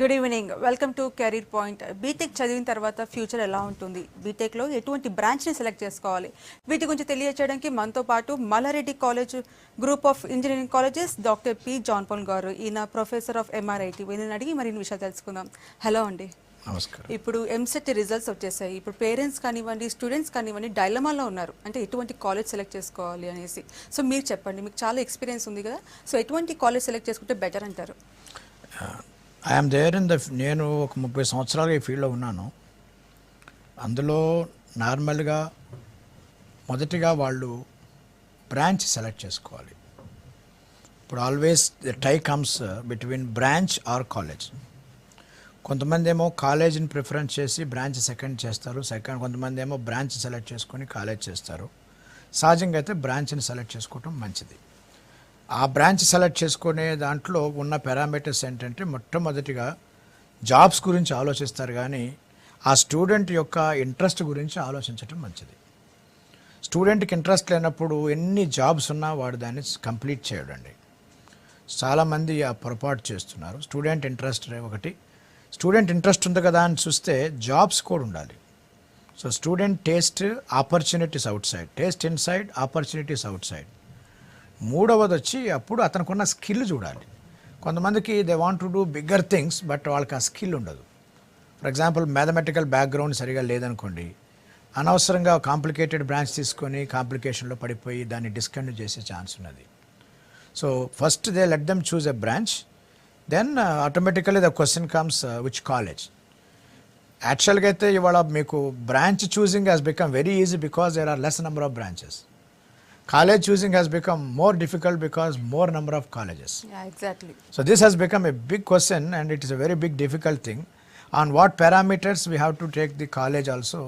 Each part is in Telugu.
Good evening, welcome to career point. BTech చదివిన తర్వాత ఫ్యూచర్ ఎలా ఉంటుంది, బీటెక్లో ఎటువంటి బ్రాంచ్ని సెలెక్ట్ చేసుకోవాలి, వీటి గురించి తెలియజేయడానికి మనతో పాటు Malla Reddy college group of engineering colleges doctor P John Paul గారు, ఈయన ప్రొఫెసర్ ఆఫ్ ఎంఆర్ఐటి. వీళ్ళని అడిగి మరిన్ని విషయాలు తెలుసుకుందాం. హలో అండి. నమస్కారం. ఇప్పుడు ఎంసెట్ రిజల్ట్స్ వచ్చేసాయి. ఇప్పుడు పేరెంట్స్ కానివ్వండి, స్టూడెంట్స్ కానివ్వండి, డైలమాలో ఉన్నారు, అంటే ఎటువంటి కాలేజ్ సెలెక్ట్ చేసుకోవాలి అనేసి. సో మీరు చెప్పండి, మీకు చాలా ఎక్స్పీరియన్స్ ఉంది కదా, సో ఎటువంటి కాలేజ్ సెలెక్ట్ చేసుకుంటే బెటర్ అంటారు? ఐఎమ్ దేర్ ఇన్ ద నేను ఒక 30 సంవత్సరాలుగా ఈ ఫీల్డ్లో ఉన్నాను. అందులో నార్మల్గా మొదటిగా వాళ్ళు బ్రాంచ్ సెలెక్ట్ చేసుకోవాలి. ఇప్పుడు always the tie comes between branch or college. కొంతమంది ఏమో కాలేజీని ప్రిఫరెన్స్ చేసి బ్రాంచ్ సెకండ్ చేస్తారు, కొంతమంది ఏమో బ్రాంచ్ సెలెక్ట్ చేసుకొని కాలేజ్ చేస్తారు. సహజంగా అయితే బ్రాంచ్ని సెలెక్ట్ చేసుకోవటం మంచిది. ఆ బ్రాంచ్ సెలెక్ట్ చేసుకునే దాంట్లో ఉన్న పారామీటర్స్ ఏంటంటే, మొట్టమొదటిగా జాబ్స్ గురించి ఆలోచిస్తారు, కానీ ఆ స్టూడెంట్ యొక్క ఇంట్రెస్ట్ గురించి ఆలోచించడం మంచిది. స్టూడెంట్కి ఇంట్రెస్ట్ లేనప్పుడు ఎన్ని జాబ్స్ ఉన్నా వాడు దాన్ని కంప్లీట్ చేయడండి. చాలామంది ఆ పొరపాటు చేస్తున్నారు. స్టూడెంట్ ఇంట్రెస్ట్ ఒకటి, స్టూడెంట్ ఇంట్రెస్ట్ ఉంది కదా అని చూస్తే జాబ్స్ కూడా ఉండాలి. So student taste opportunities out side, taste in side, opportunities out side. మూడవది వచ్చి అప్పుడు అతనికి ఉన్న స్కిల్ చూడాలి. కొంతమందికి they want to do bigger things, but వాళ్ళకి ఆ స్కిల్ ఉండదు. ఫర్ ఎగ్జాంపుల్ మ్యాథమెటికల్ బ్యాక్గ్రౌండ్ సరిగా లేదనుకోండి, అనవసరంగా కాంప్లికేటెడ్ బ్రాంచ్ తీసుకొని కాంప్లికేషన్లో పడిపోయి దాన్ని డిస్కంటిన్యూ చేసే ఛాన్స్ ఉన్నది. So first they let them choose a branch, then automatically the question comes which college. యాక్చువల్గా అయితే ఇవాళ మీకు branch choosing has become very easy because there are less number of branches. College choosing has become more difficult because more number of colleges. Yeah, exactly. So this has become a big question, and it is a very big difficult thing. On what parameters we have to take the college also,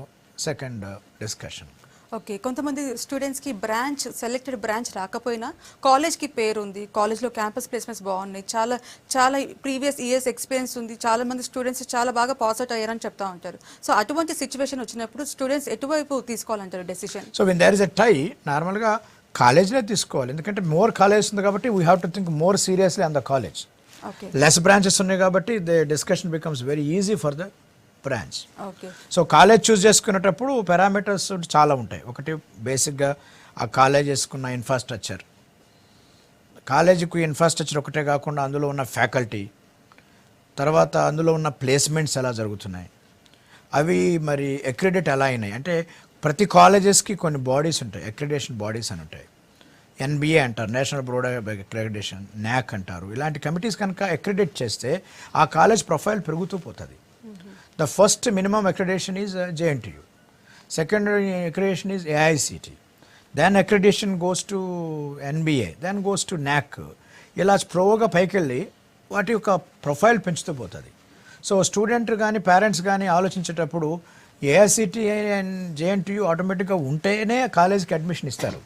second discussion. Okay, కొంతమంది స్టూడెంట్స్కి బ్రాంచ్ సెలెక్టెడ్ బ్రాంచ్ రాకపోయినా కాలేజ్కి పేరు ఉంది, కాలేజ్లో క్యాంపస్ ప్లేస్మెంట్స్ బాగున్నాయి, చాలా చాలా ప్రీవియస్ ఇయర్స్ ఎక్స్పీరియన్స్ ఉంది, చాలా మంది స్టూడెంట్స్ చాలా బాగా పాస్ అవుట్ అయ్యారని చెప్తా ఉంటారు. సో అటువంటి సిచ్యువేషన్ వచ్చినప్పుడు స్టూడెంట్స్ ఎటువైపు తీసుకోవాలంటారు decision? So when there is a tie, నార్మల్గా కాలేజ్నే తీసుకోవాలి. ఎందుకంటే మోర్ కాలేజ్ ఉంది కాబట్టి we have to think more seriously on the college. Okay, less branches ఉన్నాయి కాబట్టి the discussion becomes very easy for the branch. Okay. So college choose చేసుకునేటప్పుడు పారామీటర్స్ చాలా ఉంటాయి. ఒకటి బేసిక్గా ఆ కాలేజ్ చేసుకున్న ఇన్ఫ్రాస్ట్రక్చర్, కాలేజీకి ఇన్ఫ్రాస్ట్రక్చర్ ఒకటే కాకుండా అందులో ఉన్న ఫ్యాకల్టీ, తర్వాత అందులో ఉన్న ప్లేస్మెంట్స్ ఎలా జరుగుతున్నాయి, అవి మరి అక్రిడిట్ ఎలా అయినాయి. అంటే ప్రతి కాలేజెస్కి కొన్ని బాడీస్ ఉంటాయి, అక్రిడేషన్ బాడీస్ అని ఉంటాయి. ఎన్బిఏ అంటారు, national board of accreditation, NAAC అంటారు. ఇలాంటి కమిటీస్ కనుక అక్రిడిట్ చేస్తే ఆ కాలేజ్ ప్రొఫైల్ పెరుగుతూ పోతుంది. The first minimum accreditation is JNTU. Secondary accreditation is AICT. Then accreditation goes to NBA. Then goes to NAC. ఇలా ప్రోగా పైకి వెళ్ళి వాటి యొక్క ప్రొఫైల్ పెంచుతూ పోతుంది. సో స్టూడెంట్ కానీ పేరెంట్స్ కానీ ఆలోచించేటప్పుడు ఏఐసిటి అండ్ జేఎన్టీయూ ఆటోమేటిక్గా ఉంటేనే కాలేజ్కి అడ్మిషన్ ఇస్తారు.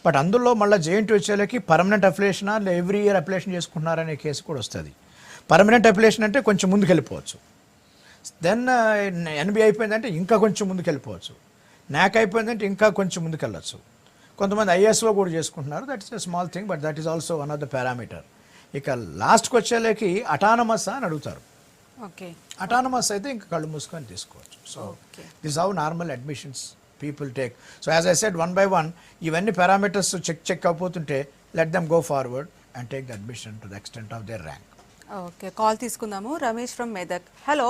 బట్ అందులో మళ్ళీ జేఎన్టీయూ వచ్చేళ్ళకి పర్మనెంట్ అప్లికేషనా ఎవ్రీ ఇయర్ అప్లికేషన్ చేసుకుంటున్నారనే కేసు కూడా వస్తుంది. పర్మనెంట్ అప్లికేషన్ అంటే కొంచెం ముందుకు వెళ్ళిపోవచ్చు. దెన్ ఎన్బి అయిపోయిందంటే ఇంకా కొంచెం ముందుకు వెళ్ళిపోవచ్చు. న్యాక్ అయిపోయిందంటే ఇంకా కొంచెం ముందుకు వెళ్ళచ్చు. కొంతమంది ఐఎస్ఓ కూడా చేసుకుంటున్నారు. That is a small thing, but that is also one of the parameter. ఇక లాస్ట్కి వచ్చేలేకి అటానమస్ అని అడుగుతారు. ఓకే, అటానమస్ అయితే ఇంకా కళ్ళు మూసుకొని తీసుకోవచ్చు. So this how normal admissions people take. So as I said, 1 by 1 ఇవన్నీ పారామీటర్స్ చెక్ అయిపోతుంటే let them go forward and take the admission to the extent of their rank. Okay, call తీసుకుందాము. Ramesh from Medak. Hello.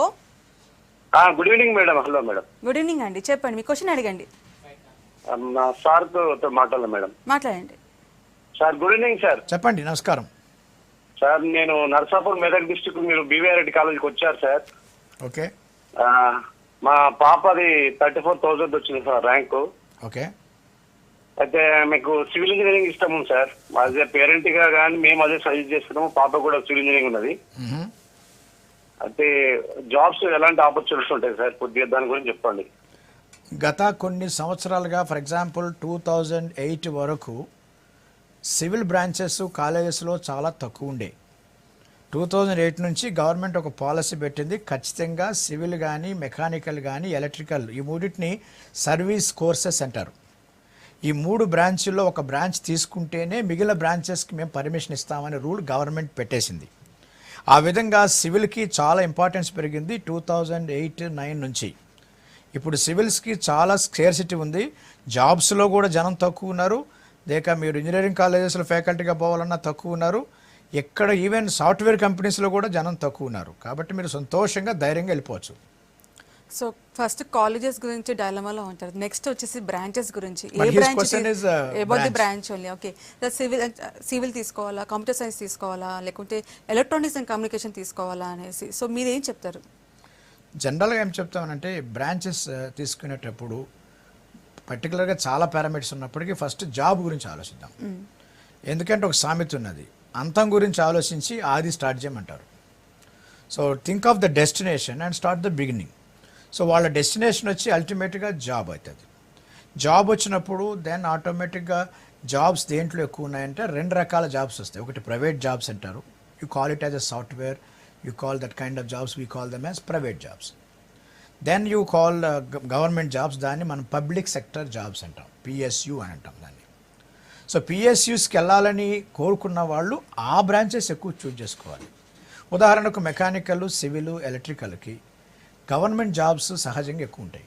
Good evening madam. Hello madam. Good evening అండి, చెప్పండి, మీ క్వశ్చన్ అడగండి. సార్తో మాట్లాడాలి మేడం. మాట్లాడండి సార్. Good evening sir. చెప్పండి. నమస్కారం సార్, నేను నర్సాపూర్ మెదక్ డిస్టిక్, మీరు బీవీఆర్ రెడ్డి కాలేజీకి వచ్చారు సార్. ఓకే. మా పాపది 34,000 వచ్చింది సార్ ర్యాంకు. ఓకే. అయితే మీకు సివిల్ ఇంజనీరింగ్ ఇష్టం ఉంది సార్. అదే పేరెంట్ గా కానీ మేము అదే సజెస్ట్ చేస్తున్నాము. పాప కూడా సివిల్ ఇంజనీరింగ్ ఉన్నది. అయితే జాబ్స్ ఎలాంటి ఆపర్చునిటీస్ ఉంటాయి సార్, కొద్దిగా దాని గురించి చెప్పండి. గత కొన్ని సంవత్సరాలుగా, ఫర్ ఎగ్జాంపుల్ 2008 వరకు సివిల్ బ్రాంచెస్ కాలేజెస్లో చాలా తక్కువ ఉండే. 2008 నుంచి గవర్నమెంట్ ఒక పాలసీ పెట్టింది, ఖచ్చితంగా సివిల్ కానీ మెకానికల్ కానీ ఎలక్ట్రికల్ ఈ మూడింటిని సర్వీస్ కోర్సెస్ అంటారు. ఈ 3 బ్రాంచ్ల్లో ఒక బ్రాంచ్ తీసుకుంటేనే మిగిలిన బ్రాంచెస్కి మేము పర్మిషన్ ఇస్తామనే రూల్ గవర్నమెంట్ పెట్టేసింది. ఆ విధంగా సివిల్కి చాలా ఇంపార్టెన్స్ పెరిగింది 2008-9 నుంచి. ఇప్పుడు సివిల్స్కి చాలా స్కేర్సిటీ ఉంది. జాబ్స్లో కూడా జనం తక్కువ ఉన్నారు. మీరు ఇంజనీరింగ్ కాలేజెస్లో ఫ్యాకల్టీగా పోవాలన్నా తక్కువ ఉన్నారు. ఎక్కడ ఈవెన్ సాఫ్ట్వేర్ కంపెనీస్లో కూడా జనం తక్కువ ఉన్నారు. కాబట్టి మీరు సంతోషంగా ధైర్యంగా వెళ్ళిపోవచ్చు. సో ఫస్ట్ కాలేజెస్ గురించి డైలమాలో ఉంటారు. నెక్స్ట్ వచ్చేసి బ్రాంచెస్ గురించి. But A his branch question is, about the branch. Branch only. Okay, civil తీసుకోవాలా, కంప్యూటర్ సైన్స్ తీసుకోవాలా, లేకుంటే ఎలక్ట్రానిక్స్ అండ్ కమ్యూనికేషన్ తీసుకోవాలా అనేసి. సో మీరు ఏం చెప్తారు? జనరల్గా ఏం చెప్తామనంటే బ్రాంచెస్ తీసుకునేటప్పుడు పర్టికులర్గా చాలా పారామీటర్స్ ఉన్నప్పటికీ ఫస్ట్ జాబ్ గురించి ఆలోచిద్దాం. ఎందుకంటే ఒక సామెత ఉన్నది, అంతం గురించి ఆలోచించి ఆది స్టార్ట్ చేయమంటారు. So think of the destination and start the beginning. So వాళ్ళ డెస్టినేషన్ వచ్చి అల్టిమేట్గా జాబ్ అవుతుంది. జాబ్ వచ్చినప్పుడు దెన్ ఆటోమేటిక్గా జాబ్స్ దేంట్లో ఎక్కువ ఉన్నాయంటే 2 రకాల జాబ్స్ వస్తాయి. ఒకటి ప్రైవేట్ జాబ్స్ అంటారు. You call it as a software, you call that kind of jobs, we call them as private jobs. Then you call government jobs, దాన్ని మనం పబ్లిక్ సెక్టర్ జాబ్స్ అంటాం, పిఎస్యు అని అంటాం దాన్ని. సో పిఎస్యూస్కి వెళ్ళాలని కోరుకున్న వాళ్ళు ఆ బ్రాంచెస్ ఎక్కువ చూజ్ చేసుకోవాలి. ఉదాహరణకు మెకానికల్, సివిల్, ఎలక్ట్రికల్కి గవర్నమెంట్ జాబ్స్ సహజంగా ఎక్కువ ఉంటాయి.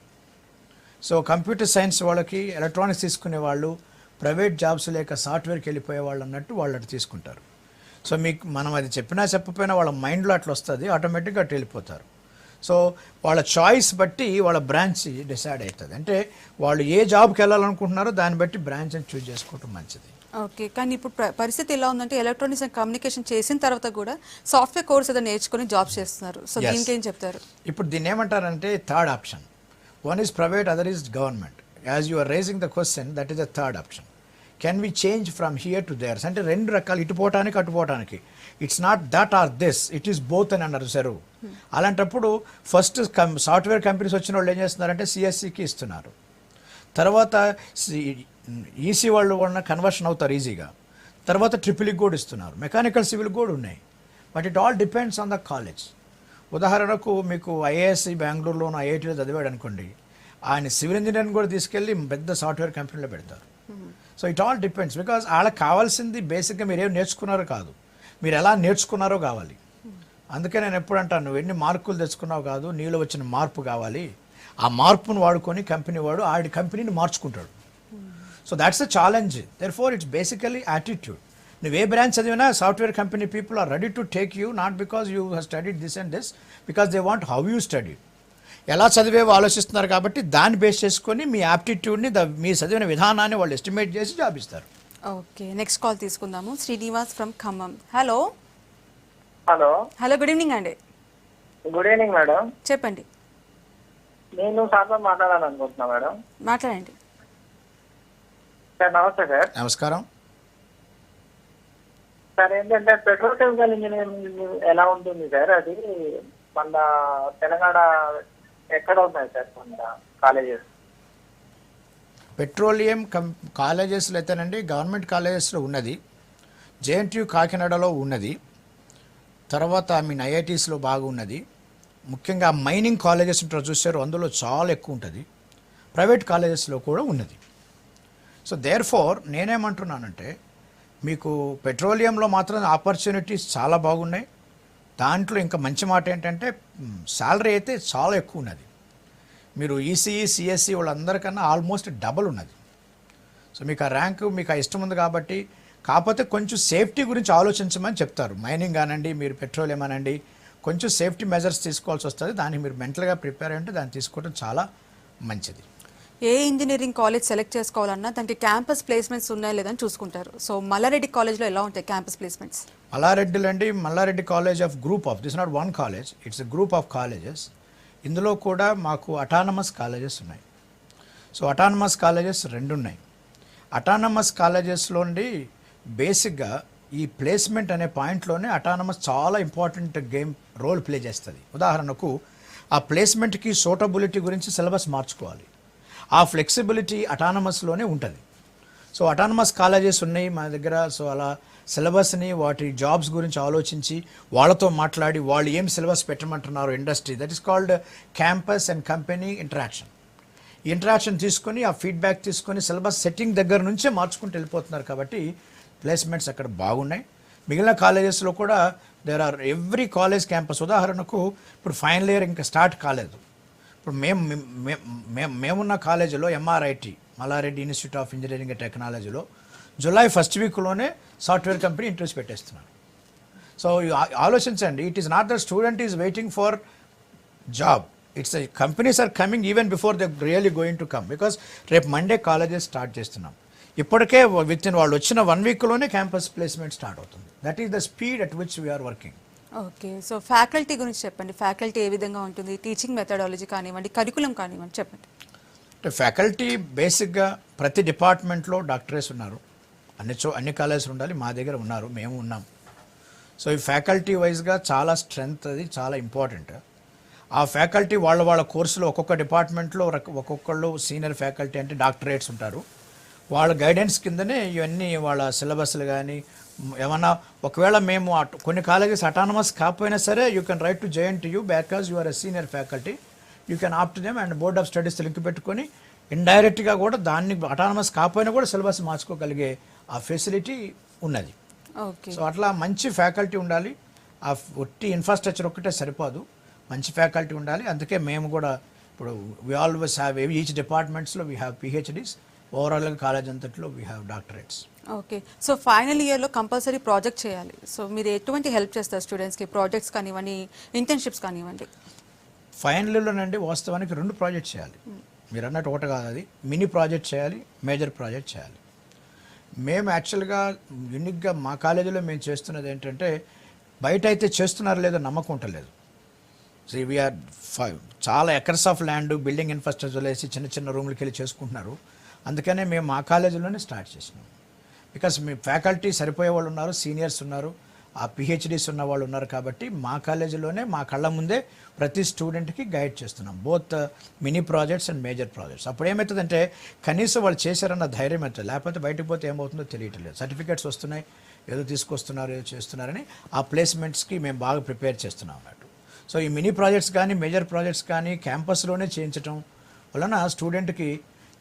సో కంప్యూటర్ సైన్స్ వాళ్ళకి, ఎలక్ట్రానిక్స్ తీసుకునే వాళ్ళు ప్రైవేట్ జాబ్స్ లేక సాఫ్ట్వేర్కి వెళ్ళిపోయే వాళ్ళు అన్నట్టు వాళ్ళు అటు తీసుకుంటారు. సో మీకు మనం అది చెప్పినా చెప్పకపోయినా వాళ్ళ మైండ్లో అట్లా వస్తుంది, ఆటోమేటిక్గా అటు వెళ్ళిపోతారు. సో వాళ్ళ చాయిస్ బట్టి వాళ్ళ బ్రాంచ్ డిసైడ్ అవుతుంది. అంటే వాళ్ళు ఏ జాబ్కి వెళ్ళాలనుకుంటున్నారో దాన్ని బట్టి బ్రాంచ్ అని చూజ్ చేసుకోవటం మంచిది. ఓకే, కానీ ఇప్పుడు పరిస్థితి ఎలా ఉందంటే ఎలక్ట్రానిక్స్ అండ్ కమ్యూనికేషన్ చేసిన తర్వాత కూడా సాఫ్ట్వేర్ కోర్స్ ఏదో నేర్చుకుని జాబ్స్ చేస్తున్నారు. So Yes. దీనికి ఏం చెప్తారు? ఇప్పుడు దీన్ని ఏమంటారంటే third option. One is private, other is government. As you are raising the question, that is the third option. Can we change from here to there's అంటే 2 రకాలు, ఇటు పోవటానికి అటు పోవటానికి. It's not that or this, it is both అని అన్నారు సార్. అలాంటప్పుడు ఫస్ట్ సాఫ్ట్వేర్ కంపెనీస్ వచ్చిన వాళ్ళు ఏం చేస్తున్నారంటే సిఎస్సికి ఇస్తున్నారు. తర్వాత ఈసీ వాళ్ళు ఉన్న కన్వర్షన్ అవుతారు ఈజీగా. తర్వాత ట్రిపుల్కి కూడా ఇస్తున్నారు, మెకానికల్, సివిల్ కూడా ఉన్నాయి. But it all depends on the college. ఉదాహరణకు మీకు ఐఏఎస్సి బెంగళూరులోనూ ఐఐటీలో చదివాడు అనుకోండి, ఆయన సివిల్ ఇంజనీరింగ్ కూడా తీసుకెళ్ళి పెద్ద సాఫ్ట్వేర్ కంపెనీలో పెడతారు. So it all depends, because వాళ్ళకి కావాల్సింది బేసిక్గా మీరు ఏం నేర్చుకున్నారో కాదు, మీరు ఎలా నేర్చుకున్నారో కావాలి. అందుకే నేను ఎప్పుడు అంటాను, నువ్వు ఎన్ని మార్కులు తెచ్చుకున్నావు కాదు, నీలో వచ్చిన మార్పు కావాలి. ఆ మార్పును వాడుకొని కంపెనీ వాడు ఆడి కంపెనీని మార్చుకుంటాడు. So that's the challenge. Therefore it's basically attitude. నువ్వు ఏ బ్రాంచ్ చదివినా software company people are ready to take you, not because you have studied this and this, because they want how you studied. ఎలా చదివేవో ఆలోచిస్తున్నారు కాబట్టి దాన్ని బేస్ చేసుకొని మీ యాప్టిట్యూడ్ని, మీ చదివిన విధానాన్ని వాళ్ళు ఎస్టిమేట్ చేసి జాబ్ ఇస్తారు. ఓకే, నెక్స్ట్ కాల్ తీసుకుందాము. Srinivas from Khammam. Hello. Hello. Hello, good evening అండి. Good evening madam. చెప్పండి. నేను సార్తో మాట్లాడాలనుకుంటున్నా మేడం. మాట్లాడండి. సార్ నమస్తే సార్. నమస్కారం. సార్ ఏంటంటే పెట్రోల్ కెమికల్ ఇంజనీరింగ్ ఎలా ఉంటుంది సార్? అది మన తెలంగాణ ఎక్కడ ఉన్నాయి సార్ మన కాలేజెస్? పెట్రోలియం కాలేజెస్లో అయితేనండి గవర్నమెంట్ కాలేజెస్లో ఉన్నది, జేఎన్టీయూ కాకినాడలో ఉన్నది, తర్వాత ఐఐటీస్లో బాగా ఉన్నది. ముఖ్యంగా మైనింగ్ కాలేజెస్ ఉంటారు చూసారు, అందులో చాలా ఎక్కువ ఉంటుంది. ప్రైవేట్ కాలేజెస్లో కూడా ఉన్నది. సో దేర్ ఫోర్ నేనేమంటున్నానంటే, మీకు పెట్రోలియంలో మాత్రం ఆపర్చునిటీస్ చాలా బాగున్నాయి. దాంట్లో ఇంకా మంచి మాట ఏంటంటే శాలరీ అయితే చాలా ఎక్కువ ఉన్నది. మీరు ఈసీఈ, సిఎస్సి వాళ్ళందరికన్నా ఆల్మోస్ట్ డబల్ ఉన్నది. సో మీకు ఆ ర్యాంకు, మీకు ఆ ఇష్టం ఉంది కాబట్టి. కాకపోతే కొంచెం సేఫ్టీ గురించి ఆలోచించమని చెప్తారు. మైనింగ్ అనండి, మీరు పెట్రోలియం అనండి, కొంచెం సేఫ్టీ మెజర్స్ తీసుకోవాల్సి వస్తుంది. దానికి మీరు మెంటల్గా ప్రిపేర్ అంటే దాన్ని తీసుకోవడం చాలా మంచిది. ఏ ఇంజనీరింగ్ కాలేజ్ సెలెక్ట్ చేసుకోవాలన్నా దానికి క్యాంపస్ ప్లేస్మెంట్స్ ఉన్నాయా లేదని చూసుకుంటారు. సో మల్లారెడ్డి కాలేజ్లో ఎలా ఉంటాయి campus placements? Malla Reddy college of group of, this not one college, it's a group of colleges. ఇందులో కూడా మాకు అటానమస్ కాలేజెస్ ఉన్నాయి. సో అటానమస్ కాలేజెస్ 2 ఉన్నాయి. అటానమస్ కాలేజెస్లో బేసిక్గా ఈ ప్లేస్మెంట్ అనే పాయింట్లోనే అటానమస్ చాలా ఇంపార్టెంట్ రోల్ ప్లే చేస్తుంది. ఉదాహరణకు ఆ ప్లేస్మెంట్కి సూటబిలిటీ గురించి సిలబస్ మార్చుకోవాలి. ఆ ఫ్లెక్సిబిలిటీ అటానమస్లోనే ఉంటుంది. సో అటానమస్ కాలేజెస్ ఉన్నాయి మా దగ్గర. సో అలా సిలబస్ని, వాటి జాబ్స్ గురించి ఆలోచించి వాళ్ళతో మాట్లాడి వాళ్ళు ఏం సిలబస్ పెట్టమంటున్నారు industry, that is called campus and company interaction. ఈ ఇంటరాక్షన్ తీసుకొని ఆ ఫీడ్బ్యాక్ తీసుకొని సిలబస్ సెట్టింగ్ దగ్గర నుంచే మార్చుకుంటూ వెళ్ళిపోతున్నారు. కాబట్టి ప్లేస్మెంట్స్ అక్కడ బాగున్నాయి. మిగిలిన కాలేజెస్లో కూడా there are every college campus. ఉదాహరణకు ఇప్పుడు ఫైనల్ ఇయర్ ఇంకా స్టార్ట్ కాలేదు. ఇప్పుడు మేమున్న కాలేజీలో MRIT Mallareddy institute of engineering and టెక్నాలజీలో జూలై ఫస్ట్ వీక్లోనే సాఫ్ట్వేర్ కంపెనీ ఇంటర్వ్యూస్ పెట్టేస్తున్నారు. సో ఆలోచించండి, it is not the student is waiting for job, it's companies are coming even before they really going to come. Because రేపు మండే కాలేజెస్ స్టార్ట్ చేస్తున్నాం. ఇప్పటికే విత్ ఇన్ వాళ్ళు వచ్చిన 1 వీక్లోనే క్యాంపస్ ప్లేస్మెంట్ స్టార్ట్ అవుతుంది. That is the speed at which we are working. Okay, so faculty గురించి చెప్పండి. ఫ్యాకల్టీ ఏ విధంగా ఉంటుంది, టీచింగ్ మెథడాలజీ కానివ్వండి, కరికులం కానివ్వండి, చెప్పండి. అంటే ఫ్యాకల్టీ బేసిక్గా ప్రతి డిపార్ట్మెంట్లో డాక్టరేట్స్ ఉన్నారు. అన్ని కాలేజెస్ ఉండాలి, మా దగ్గర ఉన్నారు, మేము ఉన్నాం. సో ఈ ఫ్యాకల్టీ వైజ్గా చాలా స్ట్రెంగ్త్, అది చాలా ఇంపార్టెంట్. ఆ ఫ్యాకల్టీ వాళ్ళ కోర్సులో ఒక్కొక్క డిపార్ట్మెంట్లో ఒక్కొక్కళ్ళు సీనియర్ ఫ్యాకల్టీ అంటే డాక్టరేట్స్ ఉంటారు. వాళ్ళ గైడెన్స్ కిందనే ఇవన్నీ వాళ్ళ సిలబస్లు కానీ ఏమన్నా ఒకవేళ మేము కొన్ని కాలేజెస్ అటానమస్ కాకపోయినా సరే you can write to JNTU because you are a senior faculty, you can opt them and board of studies link పెట్టుకొని ఇండైరెక్ట్గా కూడా దాన్ని అటానమస్ కాకపోయినా కూడా సిలబస్ మార్చుకోగలిగే ఆ ఫెసిలిటీ ఉన్నది. ఓకే, సో అట్లా మంచి ఫ్యాకల్టీ ఉండాలి. ఆ ఒట్టి ఇన్ఫ్రాస్ట్రక్చర్ ఒక్కటే సరిపోదు, మంచి ఫ్యాకల్టీ ఉండాలి. అందుకే మేము కూడా ఇప్పుడు వీ ఆల్వేస్ హ్యావ్ ఈచ్ డిపార్ట్మెంట్స్లో వీ హ్యావ్ PhDs, ఓవరాల్గా కాలేజ్ అంతట్లో we have doctorates. Okay, so final ఇయర్లో కంపల్సరీ ప్రాజెక్ట్ చేయాలి. సో మీరు ఎటువంటి హెల్ప్ చేస్తారు స్టూడెంట్స్కి? ప్రాజెక్ట్స్ కానివ్వండి, ఇంటర్న్షిప్స్ కానివ్వండి. ఫైనల్ ఇయర్లోనండి వాస్తవానికి 2 ప్రాజెక్ట్స్ చేయాలి. మీరు అన్నట్టు ఒకటి కాదు, అది మినీ ప్రాజెక్ట్ చేయాలి, మేజర్ ప్రాజెక్ట్ చేయాలి. మేము యాక్చువల్గా యూనిక్గా మా కాలేజీలో మేము చేస్తున్నది ఏంటంటే బయట అయితే చేస్తున్నారో లేదో నమ్మకం ఉండలేదు. సో వీఆర్ చాలా acres of land building infrastructure వేసి చిన్న రూమ్లకి వెళ్ళి చేసుకుంటున్నారు. అందుకనే మేము మా కాలేజీలోనే స్టార్ట్ చేసినాం. బికాస్ మీ ఫ్యాకల్టీ సరిపోయే వాళ్ళు ఉన్నారు, సీనియర్స్ ఉన్నారు, ఆ PhDs ఉన్న వాళ్ళు ఉన్నారు. కాబట్టి మా కాలేజీలోనే మా కళ్ళ ముందే ప్రతి స్టూడెంట్కి గైడ్ చేస్తున్నాం, both mini projects and major projects. అప్పుడు ఏమవుతుందంటే కనీసం వాళ్ళు చేశారన్న ధైర్యం అవుతుంది, లేకపోతే బయటకు పోతే ఏమవుతుందో తెలియట్లేదు. సర్టిఫికేట్స్ వస్తున్నాయి, ఏదో తీసుకొస్తున్నారు, ఏదో చేస్తున్నారని ఆ ప్లేస్మెంట్స్కి మేము బాగా ప్రిపేర్ చేస్తున్నాం అన్నట్టు. సో ఈ మినీ ప్రాజెక్ట్స్ కానీ మేజర్ ప్రాజెక్ట్స్ కానీ క్యాంపస్లోనే చేయించడం వలన స్టూడెంట్కి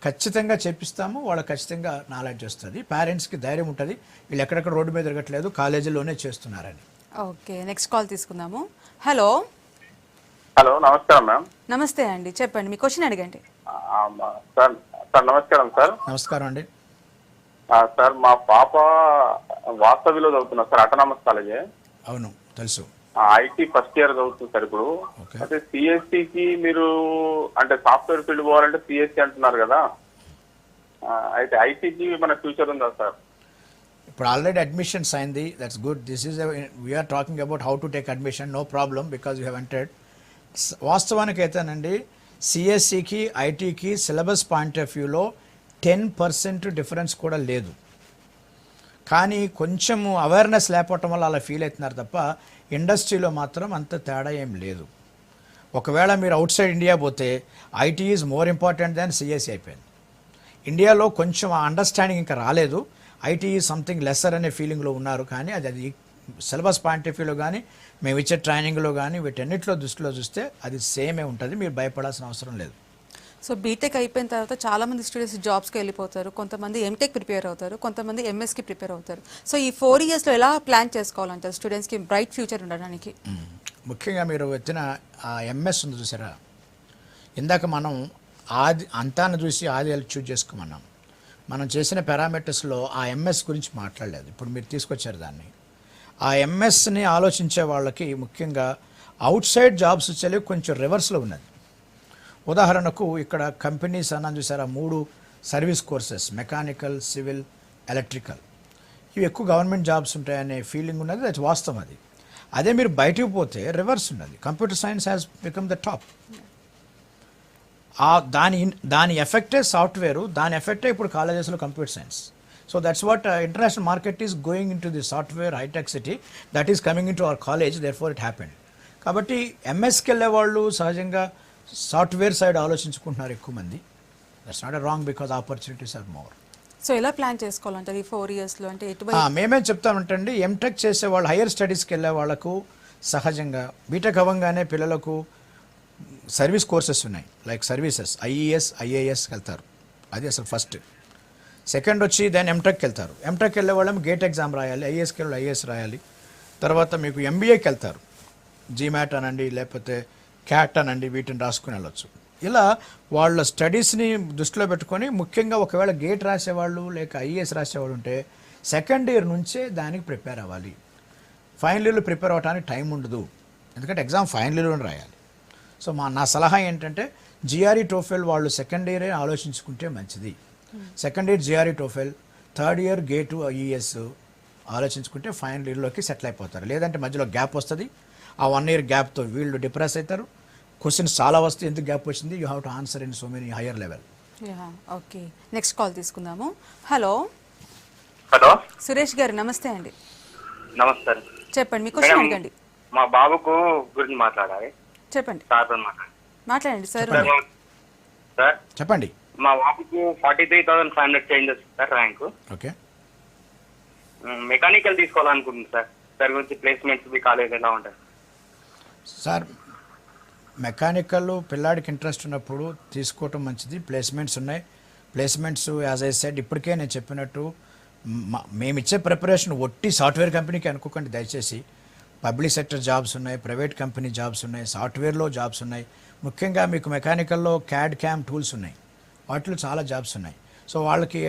ఖచ్చితంగా చేపిస్తాము, వాళ్ళకి ఖచ్చితంగా నాలెడ్జ్ వస్తుంది, పేరెంట్స్కి ధైర్యం ఉంటుంది, వీళ్ళు ఎక్కడెక్కడ రోడ్డు మీద తిరగట్లేదు, కాలేజీలోనే చేస్తున్నారని. ఓకే, నెక్స్ట్ కాల్ తీసుకుందాము. హలో. హలో, నమస్కారం మ్యామ్. నమస్తే అండి, చెప్పండి, మీ క్వశ్చన్ అడగండి. సార్ నమస్కారం సార్. నమస్కారం అండి. సార్ మా పాప వాస్తవిలో చదువుతున్నా సార్, అటానమస్ కాలేజే. అవును, తెలుసు. IT ఫస్ట్ ఇయర్ చదువుతుంది సార్ ఇప్పుడు. అయితే CSCకి మీరు అంటే సాఫ్ట్వేర్ ఫీల్డ్ పోవాలంటే CSC అంటున్నారు కదా, అయితే ITకి మన ఫ్యూచర్ ఉందా సార్? ఇప్పుడు ఆల్రెడీ అడ్మిషన్స్ అయింది, that's good. This is we are talking about how to take admission, no problem because you have entered. వాస్తవానికి అయితేనండి CSCకి ITకి సిలబస్ పాయింట్ ఆఫ్ వ్యూలో 10% డిఫరెన్స్ కూడా లేదు. కానీ కొంచెము అవేర్నెస్ లేకపోవటం వల్ల అలా ఫీల్ అవుతున్నారు తప్ప ఇండస్ట్రీలో మాత్రం అంత తేడా ఏం లేదు. ఒకవేళ మీరు అవుట్ సైడ్ ఇండియా పోతే IT is more important than CSC అయిపోయింది. ఇండియాలో కొంచెం ఆ అండర్స్టాండింగ్ ఇంకా రాలేదు, IT ఈజ్ సంథింగ్ లెస్సర్ అనే ఫీలింగ్లో ఉన్నారు. కానీ అది సిలబస్ పాయింట్ ఆఫ్ వ్యూలో కానీ మేము ఇచ్చే ట్రైనింగ్లో కానీ వీటన్నిటిలో దృష్టిలో చూస్తే అది సేమే ఉంటుంది, మీరు భయపడాల్సిన అవసరం లేదు. సో బీటెక్ అయిపోయిన తర్వాత చాలామంది స్టూడెంట్స్ జాబ్స్కి వెళ్ళిపోతారు, కొంతమంది MTech ప్రిపేర్ అవుతారు, కొంతమంది MSకి ప్రిపేర్ అవుతారు. సో ఈ 4 ఇయర్స్లో ఎలా ప్లాన్ చేసుకోవాలంటారు స్టూడెంట్స్కి బ్రైట్ ఫ్యూచర్ ఉండడానికి? ముఖ్యంగా మీరు వచ్చిన ఆ MS ఉంది చూసారా, ఇందాక మనం అంతాన్ని చూసి ఆది చూజ్ చేసుకోమన్నాం. మనం చేసిన పారామీటర్స్లో ఆ MS గురించి మాట్లాడలేదు, ఇప్పుడు మీరు తీసుకొచ్చారు దాన్ని. ఆ MSని ఆలోచించే వాళ్ళకి ముఖ్యంగా అవుట్ సైడ్ జాబ్స్ వచ్చేవి కొంచెం రివర్స్లో ఉన్నది. ఉదాహరణకు ఇక్కడ కంపెనీస్ అన్నాను చూసారా, 3 service courses, mechanical, civil, electrical, ఇవి ఎక్కువ గవర్నమెంట్ జాబ్స్ ఉంటాయనే ఫీలింగ్ ఉన్నది, అది వాస్తవం. అదే మీరు బయటకు పోతే రివర్స్ ఉన్నది, computer science has become the top. దాని ఎఫెక్టే సాఫ్ట్వేరు, దాని ఎఫెక్టే ఇప్పుడు కాలేజెస్లో computer science. So that's what international market is going in to the software hitech city, that is coming in to our college, there for it happened. కాబట్టి MSకి వెళ్ళే వాళ్ళు సహజంగా సాఫ్ట్వేర్ సైడ్ ఆలోచించుకుంటున్నారు ఎక్కువ మంది. That's not a wrong because opportunities are more. So ఎలా ప్లాన్ చేసుకోవాలంటారు ఈ 4 ఇయర్స్లో? అంటే మేమేం చెప్తామంటండి, MTech చేసే వాళ్ళు హైయర్ స్టడీస్కి వెళ్ళే వాళ్ళకు సహజంగా బీటెక్ అవ్వగానే పిల్లలకు సర్వీస్ కోర్సెస్ ఉన్నాయి, లైక్ సర్వీసెస్, IES, IASకి వెళ్తారు, అది అసలు ఫస్ట్. సెకండ్ వచ్చి దాన్ని ఎంటెక్కి వెళ్తారు. ఎంటెక్ వెళ్ళే వాళ్ళం గేట్ ఎగ్జామ్ రాయాలి, ఐఏఎస్కి వెళ్ళి ఐఏఎస్ రాయాలి. తర్వాత మీకు ఎంబీఏకి వెళ్తారు, జీమాట్ అనండి లేకపోతే క్యాట్ అనండి, వీటిని రాసుకుని వెళ్ళొచ్చు. ఇలా వాళ్ళ స్టడీస్ని దృష్టిలో పెట్టుకొని ముఖ్యంగా ఒకవేళ గేట్ రాసేవాళ్ళు లేక ఐఏఎస్ రాసేవాళ్ళు ఉంటే సెకండ్ ఇయర్ నుంచే దానికి ప్రిపేర్ అవ్వాలి. ఫైనల్ ఇయర్లో ప్రిపేర్ అవ్వడానికి టైం ఉండదు, ఎందుకంటే ఎగ్జామ్ ఫైనల్ ఇయర్లో రాయాలి. సో నా సలహా ఏంటంటే జిఆర్ఈ టోఫెల్ వాళ్ళు సెకండ్ ఇయరే ఆలోచించుకుంటే మంచిది. Second year GRE TOEFL, third year gate IES ఆలోచించుకుంటే ఫైనల్ ఇయర్లోకి సెటిల్ అయిపోతారు. లేదంటే మధ్యలో గ్యాప్ వస్తుంది, ఆ 1 year గ్యాప్తో వీళ్ళు డిప్రెస్ అవుతారు. క్వశ్చన్స్ చాలా వస్తాయి, ఎందుకు గ్యాప్ వచ్చింది, you have to answer in so many higher level. Okay, next call తీసుకుందాము. హలో హలో, సురేష్ గారు నమస్తే అండి. నమస్తే. చెప్పండి, మీ క్వశ్చన్ అడగండి. మా బాబుకు గురించి మాట్లాడాలి. చెప్పండి, సార్తో మాట్లాడండి సార్. సార్ చెప్పండి. మా బాబుకు 43,500 changes sir rank. Okay, mechanical తీసుకోవాలనుకుంటుంది సార్. దాని గురించి ప్లేస్మెంట్స్ మీ కాలేజ్ ఎలా ఉంటాయి సార్? మెకానికల్ పిల్లాడికి ఇంట్రెస్ట్ ఉన్నప్పుడు తీసుకోవటం మంచిది. ప్లేస్మెంట్స్ ఉన్నాయి. ప్లేస్మెంట్స్ యాజ్ ఐ సెడ్ ఇప్పటికే నేను చెప్పినట్టు మేము ఇచ్చే ప్రిపరేషన్ ఒట్టి సాఫ్ట్వేర్ కంపెనీకి అనుకోకండి దయచేసి. పబ్లిక్ సెక్టర్ జాబ్స్ ఉన్నాయి, ప్రైవేట్ కంపెనీ జాబ్స్ ఉన్నాయి, సాఫ్ట్వేర్లో జాబ్స్ ఉన్నాయి. ముఖ్యంగా మీకు మెకానికల్లో క్యాడ్ క్యామ్ టూల్స్ ఉన్నాయి, వాటిలో చాలా జాబ్స్ ఉన్నాయి. సో వాళ్ళకి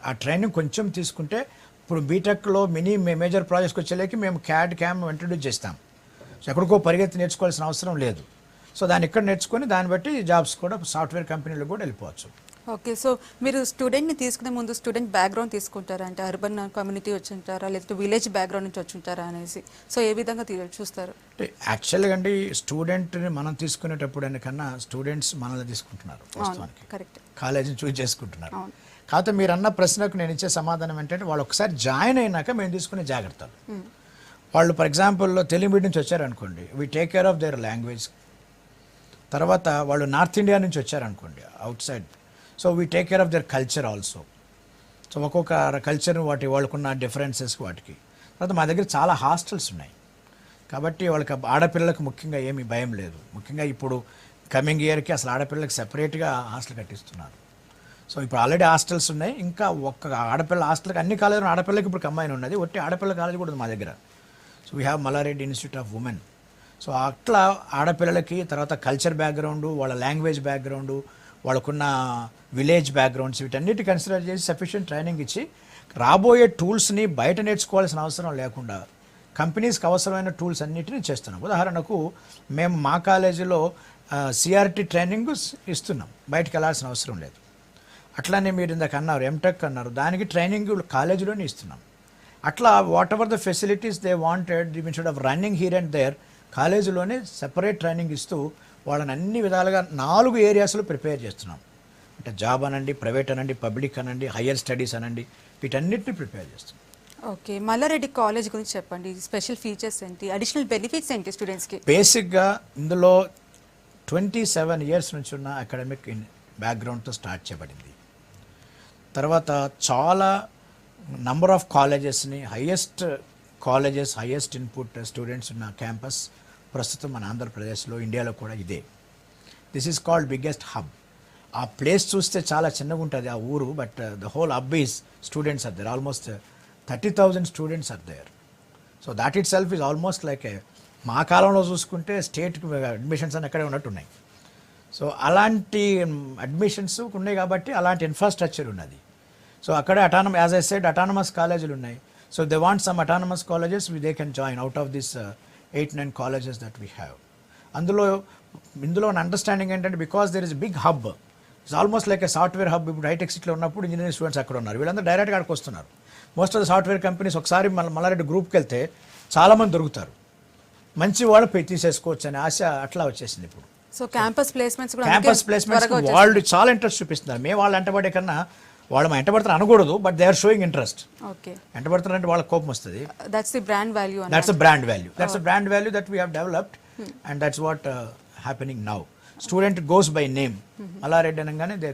ఆ ట్రైనింగ్ కొంచెం తీసుకుంటే ఇప్పుడు బీటెక్లో మేజర్ ప్రాజెక్ట్స్కి వచ్చేలేకి మేము క్యాడ్ క్యామ్ ఇంట్రడ్యూస్ చేస్తాం. సో ఎక్కడికో పరిగెత్తి నేర్చుకోవాల్సిన అవసరం లేదు. సో దాన్ని ఇక్కడ నేర్చుకొని దాన్ని బట్టి జాబ్స్ కూడా సాఫ్ట్వేర్ కంపెనీలో కూడా వెళ్ళిపోవచ్చు. ఓకే, సో మీరు స్టూడెంట్ని తీసుకునే ముందు స్టూడెంట్ బ్యాక్గ్రౌండ్ తీసుకుంటారా, అంటే అర్బన్ కమ్యూనిటీ వచ్చి ఉంటారా లేకపోతే విలేజ్ బ్యాక్గ్రౌండ్ నుంచి వచ్చి ఉంటారా అనేసి, సో ఏ విధంగా చూస్తారు? అంటే యాక్చువల్గా అండి స్టూడెంట్ని మనం తీసుకునేటప్పుడు కన్నా స్టూడెంట్స్ మనల్ని తీసుకుంటున్నారు వాస్తవానికి, కరెక్ట్, కాలేజీని చూస్ చేసుకుంటున్నారు. కాకపోతే మీరు అన్న ప్రశ్నకు నేను ఇచ్చే సమాధానం ఏంటంటే వాళ్ళు ఒకసారి జాయిన్ అయినాక మేము తీసుకునే జాగ్రత్తలు. వాళ్ళు ఫర్ ఎగ్జాంపుల్ తెలుగు మీడియం నుంచి వచ్చారనుకోండి, we take care of their language. తర్వాత వాళ్ళు నార్త్ ఇండియా నుంచి వచ్చారనుకోండి, out side, so we take care of their culture also. So ఒక్కొక్క కల్చర్ వాళ్ళకున్న డిఫరెన్సెస్ వాటికి. తర్వాత మా దగ్గర చాలా హాస్టల్స్ ఉన్నాయి కాబట్టి వాళ్ళకి ఆడపిల్లలకు ముఖ్యంగా ఏమీ భయం లేదు. ముఖ్యంగా ఇప్పుడు కమింగ్ ఇయర్కి అసలు ఆడపిల్లలకు సెపరేట్గా హాస్టల్ కట్టిస్తున్నారు. సో ఇప్పుడు ఆల్రెడీ హాస్టల్స్ ఉన్నాయి. ఇంకా ఒక్క ఆడపిల్ల హాస్టల్కి అన్ని కాలేజీలు ఆడపిల్లకి ఇప్పుడు కంబైన్ ఉన్నది. ఒట్టి ఆడపిల్ల కాలేజ్ కూడా ఉంది మా దగ్గర. So we have Malla Reddy institute of women. So అట్లా ఆడపిల్లలకి తర్వాత కల్చర్ బ్యాక్గ్రౌండు, వాళ్ళ లాంగ్వేజ్ బ్యాక్గ్రౌండు, వాళ్ళకున్న విలేజ్ బ్యాక్గ్రౌండ్స్ వీటన్నిటి కన్సిడర్ చేసి సఫిషియెంట్ ట్రైనింగ్ ఇచ్చి రాబోయే టూల్స్ని బయట నేర్చుకోవాల్సిన అవసరం లేకుండా కంపెనీస్కి అవసరమైన టూల్స్ అన్నిటినీ చేస్తున్నాం. ఉదాహరణకు మేము మా కాలేజీలో సిఆర్టీ ట్రైనింగ్ ఇస్తున్నాం, బయటకు వెళ్ళాల్సిన అవసరం లేదు. అట్లానే మీరు ఇందాక అన్నారు ఎంటెక్ అన్నారు, దానికి ట్రైనింగ్ కాలేజీలోనే ఇస్తున్నాం. అట్లా whatever the facilities they wanted instead of running here and there, కాలేజీలోనే సెపరేట్ ట్రైనింగ్ ఇస్తూ వాళ్ళని అన్ని విధాలుగా 4 ఏరియాస్లో ప్రిపేర్ చేస్తున్నాం. అంటే జాబ్ అనండి, ప్రైవేట్ అనండి, పబ్లిక్ అనండి, హయ్యర్ స్టడీస్ అనండి, వీటన్నిటిని ప్రిపేర్ చేస్తున్నాం. ఓకే, మల్లారెడ్డి కాలేజ్ గురించి చెప్పండి. స్పెషల్ ఫీచర్స్ ఏంటి, అడిషనల్ బెనిఫిట్స్ ఏంటి స్టూడెంట్స్కి? బేసిక్గా ఇందులో 27 years నుంచి ఉన్న అకాడమిక్ బ్యాక్గ్రౌండ్తో స్టార్ట్ చేయబడింది. తర్వాత చాలా నంబర్ ఆఫ్ కాలేజెస్ని highest colleges, highest input students ఉన్న క్యాంపస్ ప్రస్తుతం మన ఆంధ్రప్రదేశ్లో, ఇండియాలో కూడా ఇదే. This is called biggest hub. ఆ ప్లేస్ చూస్తే చాలా చిన్నగా ఉంటుంది ఆ ఊరు, but the whole hub is students are there. Almost 30,000 students are there. So that itself is almost like మా కాలంలో చూసుకుంటే స్టేట్ అడ్మిషన్స్ అని ఎక్కడే ఉన్నట్టున్నాయి. సో అలాంటి అడ్మిషన్స్ ఉన్నాయి కాబట్టి అలాంటి ఇన్ఫ్రాస్ట్రక్చర్ ఉన్నది. సో అక్కడే యాజ్ ఐ సెడ్ అటానమస్ కాలేజీలు ఉన్నాయి. So they want some autonomous colleges they can join out of this 8-9 colleges that we have. ఇందులో అండర్స్టాండింగ్ ఏంటంటే because there is big hub, it's almost like a software hub. ఇప్పుడు హైటెక్ సిటీలో ఉన్నప్పుడు ఇంజనీరింగ్ స్టూడెంట్స్ అక్కడ ఉన్నారు, వీళ్ళందరూ డైరెక్ట్గా అక్కడికి వస్తున్నారు. Most of the software companies ఒకసారి మల్లారెడ్డి గ్రూప్కి వెళ్తే చాలామంది దొరుకుతారు, మంచి వాళ్ళు తీసేసుకోవచ్చు అనే ఆశ అట్లా వచ్చేసింది ఇప్పుడు. సో క్యాంపస్ ప్లేస్మెంట్స్ వాళ్ళు చాలా ఇంట్రెస్ట్ చూపిస్తున్నారు. మేము వాళ్ళు ఎంటబడే కన్నా వాళ్ళు మా ఎంటబడతారు అనకూడదు, but they are showing interest. Okay, ఎంటబడతారు అంటే వాళ్ళకి కోపం వస్తుంది. That's the brand value. That's a brand value. That's a brand value that we have developed, and that's what happening now. Student goes by name. Mallareddy అనగానే they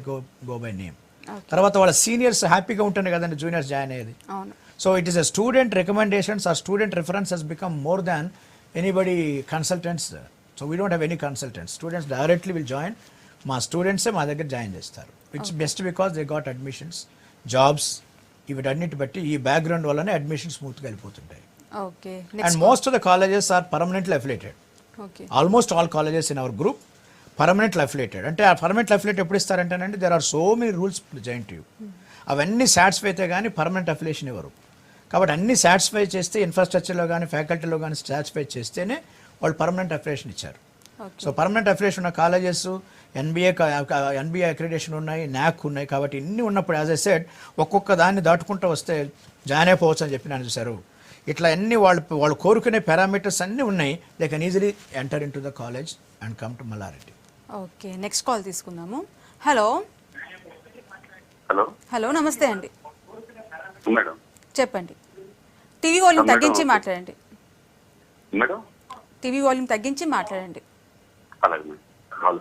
go by name. తర్వాత వాళ్ళ సీనియర్స్ హ్యాపీగా ఉంటేనే కదండి జూనియర్స్ జాయిన్ అయ్యేది. So it is a student recommendations or student reference has become more than anybody consultants. So we don't have any consultants. Students directly will join. మా స్టూడెంట్సే మా దగ్గర జాయిన్ చేస్తారు. It's best because they got admissions jobs వీటన్నిటి బట్టి ఈ బ్యాక్గ్రౌండ్ వల్లనే అడ్మిషన్ స్మూత్గా వెళ్ళిపోతుంటాయి. Okay and next most of the colleges are permanently affiliated. Okay almost all colleges in our group permanently affiliated. అంటే ఆ పర్మనెంట్ అఫిలేట్ ఎప్పుడు ఇస్తారంటేనండి, there are so many rules join to you. అవన్నీ సాటిస్ఫై అయితే కానీ పర్మనెంట్ అఫిలేషన్ ఇవ్వరు. కాబట్టి అన్ని సాటిస్ఫై చేస్తే ఇన్ఫ్రాస్ట్రక్చర్లో కానీ ఫ్యాకల్టీలో కానీ సాటిస్ఫై చేస్తేనే వాళ్ళు పర్మనెంట్ అఫిలేషన్ ఇచ్చారు. ఓకే సో పర్మనెంట్ అఫిలేషన్ ఉన్న కాలేజెస్ ఎన్బిఏ అక్రిడేషన్ ఉన్నాయి, న్యాక్ ఉన్నాయి. కాబట్టి ఇన్ని ఉన్నప్పుడు యాజ్ ఐ సెడ్ ఒక్కొక్క దాన్ని దాటుకుంటూ వస్తే జాయిన్ అయిపోవచ్చు అని చెప్పి నేను చూశారు. ఇట్లా అన్ని వాళ్ళు కోరుకునే పారామీటర్స్ అన్నీ ఉన్నాయి. They can easily enter in to the college and come to Malla Reddy. Okay next call తీసుకుందాము. హలో హలో హలో నమస్తే అండి, మేడం. చెప్పండి. TV volume madam. తగ్గించి మాట్లాడండి. మేడం టీవీ వాల్యూమ్ తగ్గించి మాట్లాడండి. అలాగే మేడం. హలో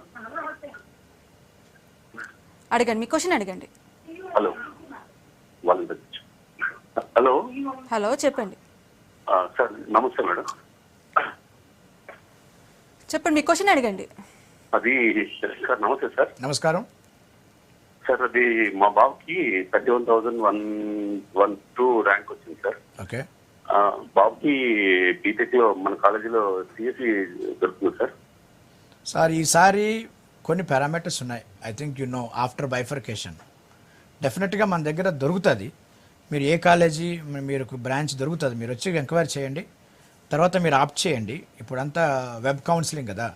అడగండి, మీ క్వశ్చన్ అడగండి. హలో వాళ్ళు తెచ్చు. హలో హలో చెప్పండి, సార్ నమస్తే మేడం. చెప్పండి మీ క్వశ్చన్ అడగండి. అది సార్ నమస్తే సార్. నమస్కారం. సార్ అది మా బాబుకి 31,112 ర్యాంక్ వచ్చింది సార్. ఓకే బాబుకి బీటెక్ లో మన కాలేజీలో సిఎస్సి దొరుకుతుంది సార్. సార్ ఈసారి కొన్ని పారామీటర్స్ ఉన్నాయి. I think you know after bifurcation డెఫినెట్గా మన దగ్గర దొరుకుతుంది. మీరు ఏ కాలేజీ మీరు బ్రాంచ్ దొరుకుతుంది, మీరు వచ్చి ఎంక్వైరీ చేయండి, తర్వాత మీరు ఆప్ట్ చేయండి. ఇప్పుడంతా వెబ్ కౌన్సిలింగ్ కదా.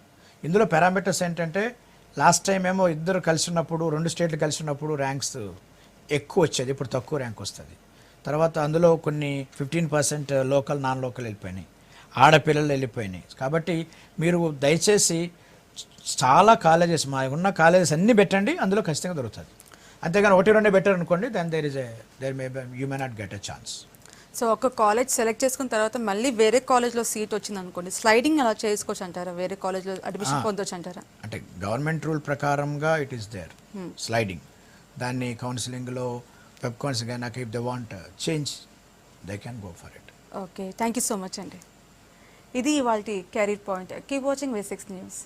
ఇందులో పారామీటర్స్ ఏంటంటే లాస్ట్ టైం ఏమో ఇద్దరు కలిసి ఉన్నప్పుడు 2 స్టేట్లు కలిసి ఉన్నప్పుడు ర్యాంక్స్ ఎక్కువ వచ్చేది, ఇప్పుడు తక్కువ ర్యాంక్ వస్తుంది. తర్వాత అందులో కొన్ని 15% లోకల్ నాన్ లోకల్ వెళ్ళిపోయినాయి, ఆడపిల్లలు వెళ్ళిపోయినాయి. కాబట్టి మీరు దయచేసి చాలా కాలేజెస్ మా ఉన్న కాలేజెస్ అన్నీ పెట్టండి, అందులో ఖచ్చితంగా దొరుకుతుంది. అంతేగాని 1-2 బెటర్ అనుకోండి, then there you may not get a chance. So ఒక కాలేజ్ సెలెక్ట్ చేసుకున్న తర్వాత మళ్ళీ వేరే కాలేజ్లో సీట్ వచ్చింది అనుకోండి, స్లైడింగ్ అలా చేసుకోవచ్చు అంటారా? వేరే కాలేజ్లో అడ్మిషన్ పొందొచ్చు అంటారా? అంటే గవర్నమెంట్ రూల్ ప్రకారంగా ఇట్ ఈస్ దేర్ స్లైడింగ్. దాన్ని కౌన్సిలింగ్లో వెబ్ కౌన్సిలింగ్ అయినాక if they want change they can go for it. Okay thank you so much అండి. ఇది ఇవాళ career point. Keep watching V6 news.